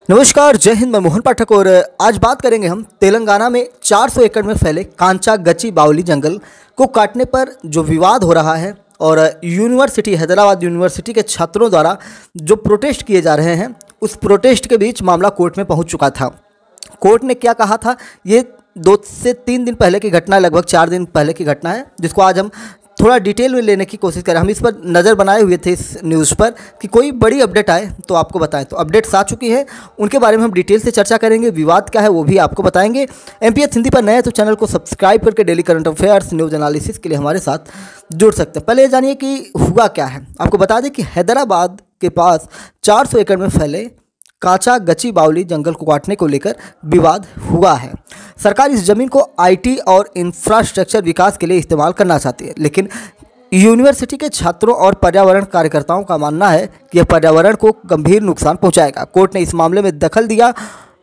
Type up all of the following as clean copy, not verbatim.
नमस्कार, जय हिंद। मैं मोहन पाठक और आज बात करेंगे हम तेलंगाना में 400 एकड़ में फैले कांचा गची बावली जंगल को काटने पर जो विवाद हो रहा है और यूनिवर्सिटी हैदराबाद यूनिवर्सिटी के छात्रों द्वारा जो प्रोटेस्ट किए जा रहे हैं, उस प्रोटेस्ट के बीच मामला कोर्ट में पहुंच चुका था। कोर्ट ने क्या कहा था, ये 2 से 3 दिन पहले की घटना है, लगभग 4 दिन पहले की घटना है, जिसको आज हम थोड़ा डिटेल में लेने की कोशिश करें। हम इस पर नज़र बनाए हुए थे इस न्यूज़ पर कि कोई बड़ी अपडेट आए तो आपको बताएं। तो अपडेट्स आ चुकी है, उनके बारे में हम डिटेल से चर्चा करेंगे। विवाद क्या है वो भी आपको बताएंगे। एमपीएस हिंदी पर नए तो चैनल को सब्सक्राइब करके daily current affairs news analysis के लिए हमारे साथ जुड़ सकते हैं। पहले ये जानिए कि हुआ क्या है। आपको बता दें कि हैदराबाद के पास 400 एकड़ में फैले कांचा गची बावली जंगल को काटने को लेकर विवाद हुआ है। सरकार इस जमीन को आईटी और इंफ्रास्ट्रक्चर विकास के लिए इस्तेमाल करना चाहती है, लेकिन यूनिवर्सिटी के छात्रों और पर्यावरण कार्यकर्ताओं का मानना है कि यह पर्यावरण को गंभीर नुकसान पहुंचाएगा। कोर्ट ने इस मामले में दखल दिया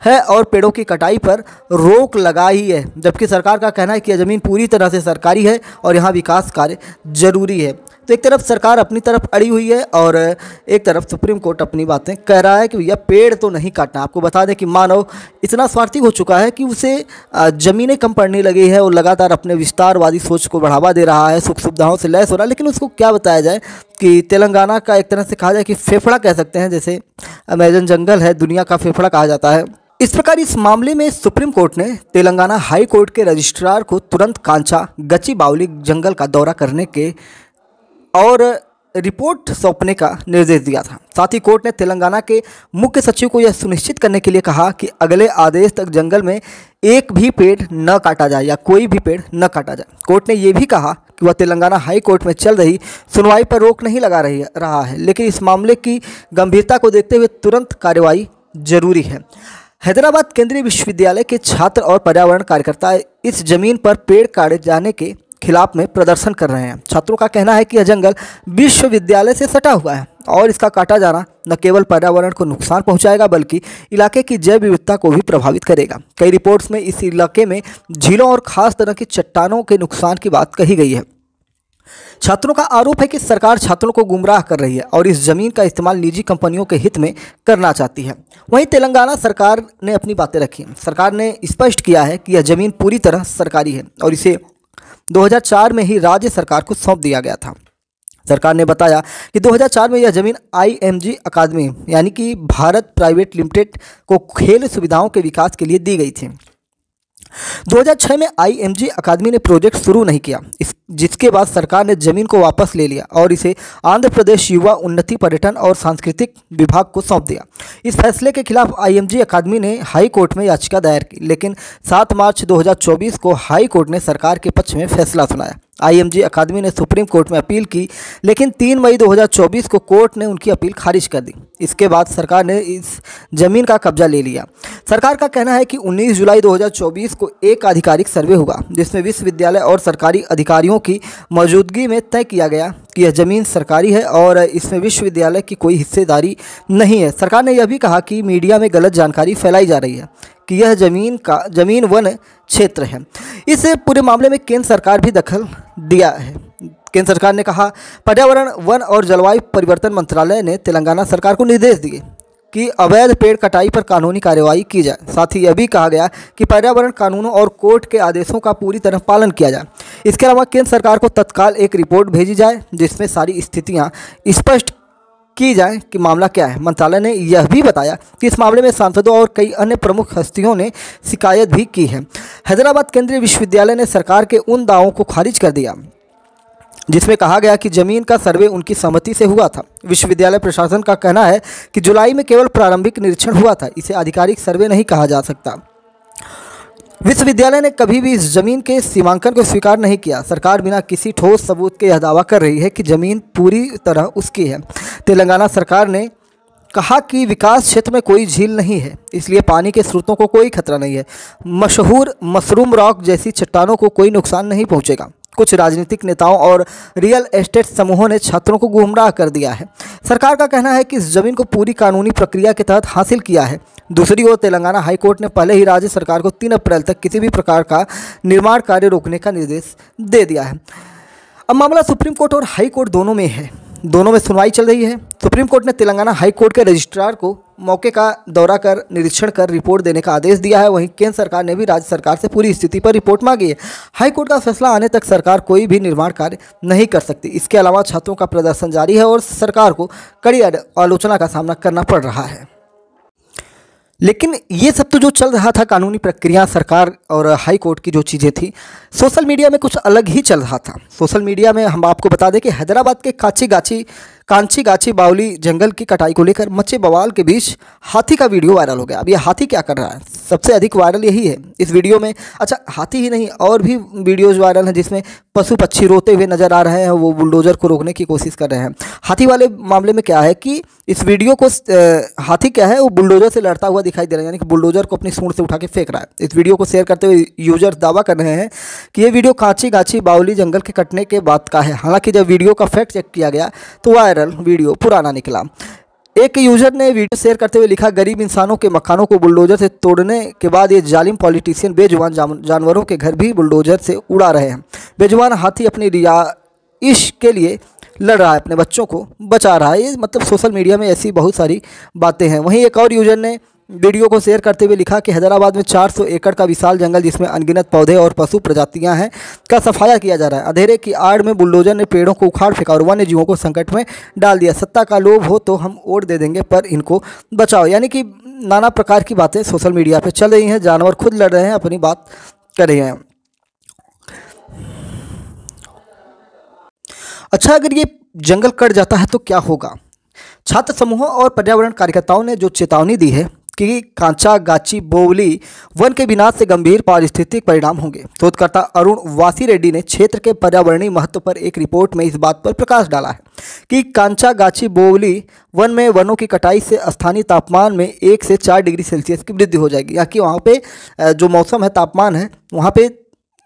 है और पेड़ों की कटाई पर रोक लगाई है, जबकि सरकार का कहना है कि यह ज़मीन पूरी तरह से सरकारी है और यहाँ विकास कार्य जरूरी है। तो एक तरफ सरकार अपनी तरफ अड़ी हुई है और एक तरफ सुप्रीम कोर्ट अपनी बातें कह रहा है कि भैया पेड़ तो नहीं काटना। आपको बता दें कि मानव इतना स्वार्थी हो चुका है कि उसे ज़मीनें कम पड़ने लगी है और लगातार अपने विस्तारवादी सोच को बढ़ावा दे रहा है, सुख सुविधाओं से लैस हो रहा है। लेकिन उसको क्या बताया जाए कि तेलंगाना का एक तरह से कहा जाए कि फेफड़ा कह सकते हैं, जैसे अमेजन जंगल है, दुनिया का फेफड़ा कहा जाता है। इस प्रकार इस मामले में सुप्रीम कोर्ट ने तेलंगाना हाई कोर्ट के रजिस्ट्रार को तुरंत कांचा गची बावली जंगल का दौरा करने के और रिपोर्ट सौंपने का निर्देश दिया था। साथ ही कोर्ट ने तेलंगाना के मुख्य सचिव को यह सुनिश्चित करने के लिए कहा कि अगले आदेश तक जंगल में एक भी पेड़ न काटा जाए या कोई भी पेड़ न काटा जाए। कोर्ट ने यह भी कहा कि वह तेलंगाना हाई कोर्ट में चल रही सुनवाई पर रोक नहीं लगा रहा है, लेकिन इस मामले की गंभीरता को देखते हुए तुरंत कार्रवाई जरूरी है। हैदराबाद केंद्रीय विश्वविद्यालय के छात्र और पर्यावरण कार्यकर्ता इस जमीन पर पेड़ काटे जाने के खिलाफ में प्रदर्शन कर रहे हैं। छात्रों का कहना है कि यह जंगल विश्वविद्यालय से सटा हुआ है और इसका काटा जाना न केवल पर्यावरण को नुकसान पहुंचाएगा बल्कि इलाके की जैव विविधता को भी प्रभावित करेगा। कई रिपोर्ट्स में इस इलाके में झीलों और खास तरह की चट्टानों के नुकसान की बात कही गई है। छात्रों का आरोप है कि सरकार छात्रों को गुमराह कर रही है और इस जमीन का इस्तेमाल निजी कंपनियों के हित में करना चाहती है। वहीं तेलंगाना सरकार ने अपनी बातें रखी। सरकार ने स्पष्ट किया है कि यह जमीन पूरी तरह सरकारी है और इसे 2004 में ही राज्य सरकार को सौंप दिया गया था। सरकार ने बताया कि 2004 में यह जमीन IMG अकादमी यानी कि भारत प्राइवेट लिमिटेड को खेल सुविधाओं के विकास के लिए दी गई थी। 2006 में IMG अकादमी ने प्रोजेक्ट शुरू नहीं किया, जिसके बाद सरकार ने जमीन को वापस ले लिया और इसे आंध्र प्रदेश युवा उन्नति पर्यटन और सांस्कृतिक विभाग को सौंप दिया। इस फैसले के खिलाफ IMG अकादमी ने हाई कोर्ट में याचिका दायर की, लेकिन 7 मार्च 2024 को हाई कोर्ट ने सरकार के पक्ष में फैसला सुनाया। IMG अकादमी ने सुप्रीम कोर्ट में अपील की, लेकिन 3 मई 2024 को कोर्ट ने उनकी अपील खारिज कर दी। इसके बाद सरकार ने इस जमीन का कब्जा ले लिया। सरकार का कहना है कि 19 जुलाई 2024 को एक आधिकारिक सर्वे हुआ, जिसमें विश्वविद्यालय और सरकारी अधिकारियों की मौजूदगी में तय किया गया कि यह जमीन सरकारी है और इसमें विश्वविद्यालय की कोई हिस्सेदारी नहीं है। सरकार ने यह भी कहा कि मीडिया में गलत जानकारी फैलाई जा रही है कि यह जमीन वन क्षेत्र है। इस पूरे मामले में केंद्र सरकार भी दखल दिया है। केंद्र सरकार ने कहा, पर्यावरण वन और जलवायु परिवर्तन मंत्रालय ने तेलंगाना सरकार को निर्देश दिए कि अवैध पेड़ कटाई पर कानूनी कार्रवाई की जाए। साथ ही यह भी कहा गया कि पर्यावरण कानूनों और कोर्ट के आदेशों का पूरी तरह पालन किया जाए। इसके अलावा केंद्र सरकार को तत्काल एक रिपोर्ट भेजी जाए जिसमें सारी स्थितियाँ स्पष्ट की जाए कि मामला क्या है। मंत्रालय ने यह भी बताया कि इस मामले में सांसदों और कई अन्य प्रमुख हस्तियों ने शिकायत भी की है। हैदराबाद केंद्रीय विश्वविद्यालय ने सरकार के उन दावों को खारिज कर दिया जिसमें कहा गया कि जमीन का सर्वे उनकी सहमति से हुआ था। विश्वविद्यालय प्रशासन का कहना है कि जुलाई में केवल प्रारंभिक निरीक्षण हुआ था, इसे आधिकारिक सर्वे नहीं कहा जा सकता। विश्वविद्यालय ने कभी भी इस जमीन के सीमांकन को स्वीकार नहीं किया। सरकार बिना किसी ठोस सबूत के यह दावा कर रही है कि जमीन पूरी तरह उसकी है। तेलंगाना सरकार ने कहा कि विकास क्षेत्र में कोई झील नहीं है, इसलिए पानी के स्रोतों को कोई खतरा नहीं है। मशहूर मशरूम रॉक जैसी चट्टानों को कोई नुकसान नहीं पहुंचेगा। कुछ राजनीतिक नेताओं और रियल एस्टेट समूहों ने छात्रों को गुमराह कर दिया है। सरकार का कहना है कि इस जमीन को पूरी कानूनी प्रक्रिया के तहत हासिल किया है। दूसरी ओर तेलंगाना हाईकोर्ट ने पहले ही राज्य सरकार को 3 अप्रैल तक किसी भी प्रकार का निर्माण कार्य रोकने का निर्देश दे दिया है। अब मामला सुप्रीम कोर्ट और हाई कोर्ट दोनों में है। दोनों में सुनवाई चल रही है। सुप्रीम कोर्ट ने तेलंगाना हाई कोर्ट के रजिस्ट्रार को मौके का दौरा कर निरीक्षण कर रिपोर्ट देने का आदेश दिया है। वहीं केंद्र सरकार ने भी राज्य सरकार से पूरी स्थिति पर रिपोर्ट मांगी है। हाईकोर्ट का फैसला आने तक सरकार कोई भी निर्माण कार्य नहीं कर सकती। इसके अलावा छात्रों का प्रदर्शन जारी है और सरकार को कड़ी आलोचना का सामना करना पड़ रहा है। लेकिन ये सब तो जो चल रहा था, कानूनी प्रक्रिया, सरकार और हाई कोर्ट की जो चीज़ें थी, सोशल मीडिया में कुछ अलग ही चल रहा था। सोशल मीडिया में हम आपको बता दें कि हैदराबाद के कांची गाची बावली जंगल की कटाई को लेकर मचे बवाल के बीच हाथी का वीडियो वायरल हो गया। अब ये हाथी क्या कर रहा है, सबसे अधिक वायरल यही है इस वीडियो में। अच्छा, हाथी ही नहीं, और भी वीडियोज़ वायरल हैं जिसमें पशु पक्षी रोते हुए नज़र आ रहे हैं, वो बुलडोज़र को रोकने की कोशिश कर रहे हैं। हाथी वाले मामले में क्या है कि इस वीडियो को हाथी क्या है, वो बुलडोज़र से लड़ता हुआ दिखाई दे रहा है, यानी कि बुलडोज़र को अपनी सूंड से उठा के फेंक रहा है। इस वीडियो को शेयर करते हुए यूजर्स दावा कर रहे हैं कि ये वीडियो कांची गाची बावली जंगल के कटने के बाद का है। हालांकि जब वीडियो का फैक्ट चेक किया गया तो वायरल वीडियो पुराना निकला। एक यूजर ने वीडियो शेयर करते हुए लिखा, गरीब इंसानों के मकानों को बुलडोजर से तोड़ने के बाद ये जालिम पॉलिटिशियन बेजुबान जानवरों के घर भी बुलडोजर से उड़ा रहे हैं। बेजुबान हाथी अपनी रिहाइश के लिए लड़ रहा है, अपने बच्चों को बचा रहा है। ये मतलब सोशल मीडिया में ऐसी बहुत सारी बातें हैं। वहीं एक और यूजर ने वीडियो को शेयर करते हुए लिखा कि हैदराबाद में 400 एकड़ का विशाल जंगल जिसमें अनगिनत पौधे और पशु प्रजातियां हैं का सफाया किया जा रहा है। अंधेरे की आड़ में बुलडोजर ने पेड़ों को उखाड़ फेंका और वन्य जीवों को संकट में डाल दिया। सत्ता का लोभ हो तो हम वोट दे देंगे पर इनको बचाओ। यानी कि नाना प्रकार की बातें सोशल मीडिया पर चल रही हैं। जानवर खुद लड़ रहे हैं, अपनी बात कर रहे हैं। अच्छा, अगर ये जंगल कट जाता है तो क्या होगा? छात्र समूहों और पर्यावरण कार्यकर्ताओं ने जो चेतावनी दी है कि कांचा गाची बोवली वन के विनाश से गंभीर पारिस्थितिक परिणाम होंगे। शोधकर्ता अरुण वासी रेड्डी ने क्षेत्र के पर्यावरणीय महत्व पर एक रिपोर्ट में इस बात पर प्रकाश डाला है कि कांचा गाची बोवली वन में वनों की कटाई से स्थानीय तापमान में 1 से 4 डिग्री सेल्सियस की वृद्धि हो जाएगी। या कि वहाँ पे जो मौसम है, तापमान है, वहाँ पे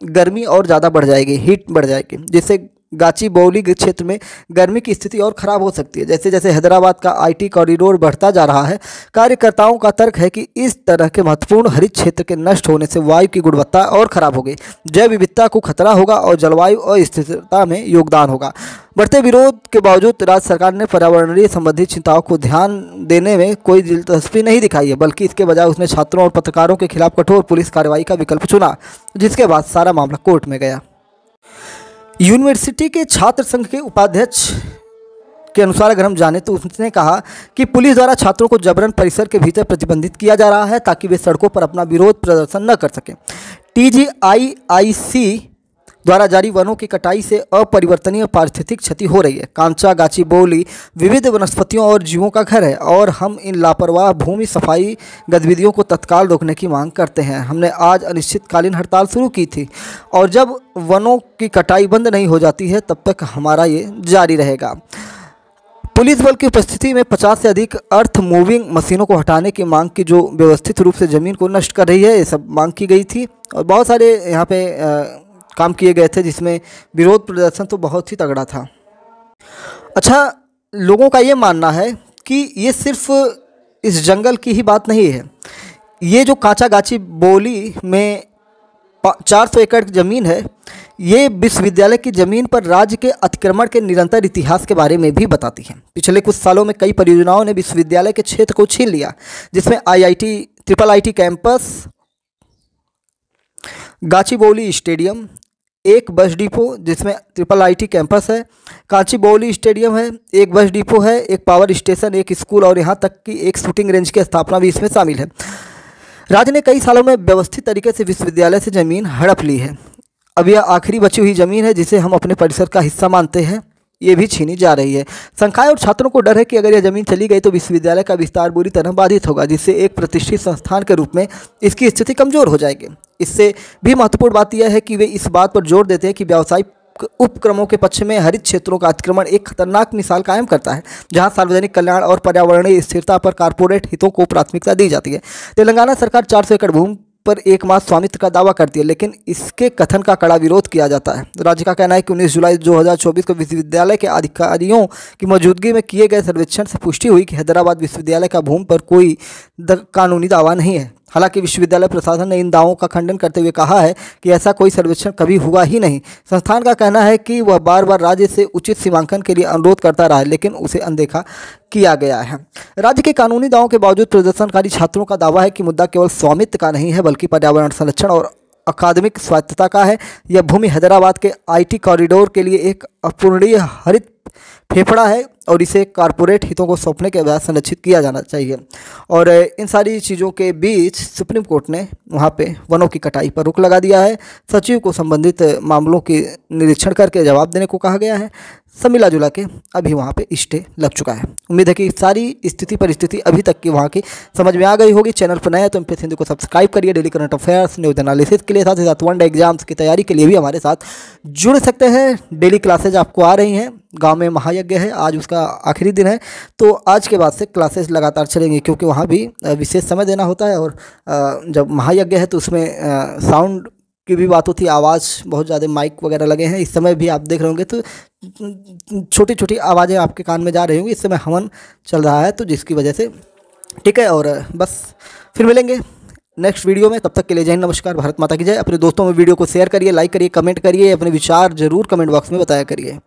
गर्मी और ज़्यादा बढ़ जाएगी, हीट बढ़ जाएगी, जिससे गाची बावली के क्षेत्र में गर्मी की स्थिति और ख़राब हो सकती है। जैसे जैसे हैदराबाद का आईटी कॉरिडोर बढ़ता जा रहा है, कार्यकर्ताओं का तर्क है कि इस तरह के महत्वपूर्ण हरित क्षेत्र के नष्ट होने से वायु की गुणवत्ता और ख़राब होगी, जैव विविधता को खतरा होगा और जलवायु अस्थिरता में योगदान होगा। बढ़ते विरोध के बावजूद राज्य सरकार ने पर्यावरणीय संबंधी चिंताओं को ध्यान देने में कोई दिलचस्पी नहीं दिखाई है, बल्कि इसके बजाय उसने छात्रों और पत्रकारों के खिलाफ कठोर पुलिस कार्रवाई का विकल्प चुना, जिसके बाद सारा मामला कोर्ट में गया। यूनिवर्सिटी के छात्र संघ के उपाध्यक्ष के अनुसार अगर हम जानें तो उसने कहा कि पुलिस द्वारा छात्रों को जबरन परिसर के भीतर प्रतिबंधित किया जा रहा है ताकि वे सड़कों पर अपना विरोध प्रदर्शन न कर सकें। TGIIC द्वारा जारी वनों की कटाई से अपरिवर्तनीय पारिस्थितिक क्षति हो रही है। कांचा गाची बोवली विविध वनस्पतियों और जीवों का घर है और हम इन लापरवाह भूमि सफाई गतिविधियों को तत्काल रोकने की मांग करते हैं। हमने आज अनिश्चितकालीन हड़ताल शुरू की थी और जब वनों की कटाई बंद नहीं हो जाती है तब तक हमारा ये जारी रहेगा। पुलिस बल की उपस्थिति में 50 से अधिक अर्थ मूविंग मशीनों को हटाने की मांग की, जो व्यवस्थित रूप से ज़मीन को नष्ट कर रही है, ये सब मांग की गई थी। और बहुत सारे यहाँ पे काम किए गए थे जिसमें विरोध प्रदर्शन तो बहुत ही तगड़ा था। अच्छा, लोगों का ये मानना है कि ये सिर्फ इस जंगल की ही बात नहीं है। ये जो कांचा गाची बोवली में 400 एकड़ ज़मीन है, ये विश्वविद्यालय की ज़मीन पर राज्य के अतिक्रमण के निरंतर इतिहास के बारे में भी बताती है। पिछले कुछ सालों में कई परियोजनाओं ने विश्वविद्यालय के क्षेत्र को छीन लिया, जिसमें IIT कैंपस, गाची बोवली स्टेडियम, एक बस डिपो जिसमें IIT कैंपस है, कांची बावली स्टेडियम है, एक बस डिपो है, एक पावर स्टेशन, एक स्कूल और यहाँ तक कि एक शूटिंग रेंज की स्थापना भी इसमें शामिल है। राज्य ने कई सालों में व्यवस्थित तरीके से विश्वविद्यालय से ज़मीन हड़प ली है। अब यह आखिरी बची हुई ज़मीन है जिसे हम अपने परिसर का हिस्सा मानते हैं, ये भी छीनी जा रही है। संकाय और छात्रों को डर है कि अगर यह ज़मीन चली गई तो विश्वविद्यालय का विस्तार बुरी तरह बाधित होगा, जिससे एक प्रतिष्ठित संस्थान के रूप में इसकी स्थिति कमज़ोर हो जाएगी। इससे भी महत्वपूर्ण बात यह है कि वे इस बात पर जोर देते हैं कि व्यावसायिक उपक्रमों के पक्ष में हरित क्षेत्रों का अतिक्रमण एक खतरनाक मिसाल कायम करता है, जहां सार्वजनिक कल्याण और पर्यावरणीय स्थिरता पर कारपोरेट हितों को प्राथमिकता दी जाती है। तेलंगाना सरकार 400 एकड़ भूमि पर एकमात्र स्वामित्व का दावा करती है, लेकिन इसके कथन का कड़ा विरोध किया जाता है। राज्य का कहना है कि 19 जुलाई 2024 को विश्वविद्यालय के अधिकारियों की मौजूदगी में किए गए सर्वेक्षण से पुष्टि हुई कि हैदराबाद विश्वविद्यालय का भूमि पर कोई कानूनी दावा नहीं है। हालांकि विश्वविद्यालय प्रशासन ने इन दावों का खंडन करते हुए कहा है कि ऐसा कोई सर्वेक्षण कभी हुआ ही नहीं। संस्थान का कहना है कि वह बार बार राज्य से उचित सीमांकन के लिए अनुरोध करता रहा है, लेकिन उसे अनदेखा किया गया है। राज्य के कानूनी दावों के बावजूद प्रदर्शनकारी छात्रों का दावा है कि मुद्दा केवल स्वामित्व का नहीं है, बल्कि पर्यावरण संरक्षण और अकादमिक स्वायत्तता का है। यह भूमि हैदराबाद के IT कॉरिडोर के लिए एक अपूरणीय हरित फेफड़ा है और इसे कारपोरेट हितों को सौंपने के बाद संरक्षित किया जाना चाहिए। और इन सारी चीज़ों के बीच सुप्रीम कोर्ट ने वहाँ पे वनों की कटाई पर रोक लगा दिया है। सचिव को संबंधित मामलों की निरीक्षण करके जवाब देने को कहा गया है। सब मिला जुला के अभी वहाँ पे स्टे लग चुका है। उम्मीद है कि सारी स्थिति परिस्थिति अभी तक की वहाँ की समझ में आ गई होगी। चैनल पर नया है तो एमपीएस हिंदी को सब्सक्राइब करिए। Daily current affairs, news analysis के लिए, साथ ही साथ वनडे एग्जाम्स की तैयारी के लिए भी हमारे साथ जुड़ सकते हैं। डेली क्लासेज आपको आ रही हैं। गांव में महायज्ञ है, आज उसका आखिरी दिन है, तो आज के बाद से क्लासेस लगातार चलेंगी, क्योंकि वहाँ भी विशेष समय देना होता है। और जब महायज्ञ है तो उसमें साउंड की भी बात होती है, आवाज़ बहुत ज़्यादा माइक वगैरह लगे हैं। इस समय भी आप देख रहे होंगे तो छोटी छोटी आवाज़ें आपके कान में जा रही होंगी। इस समय हवन चल रहा है, तो जिसकी वजह से ठीक है। और बस फिर मिलेंगे नेक्स्ट वीडियो में। तब तक के लिए जय हिंद, नमस्कार, भारत माता की जय। अपने दोस्तों में वीडियो को शेयर करिए, लाइक करिए, कमेंट करिए, अपने विचार जरूर कमेंट बॉक्स में बताया करिए।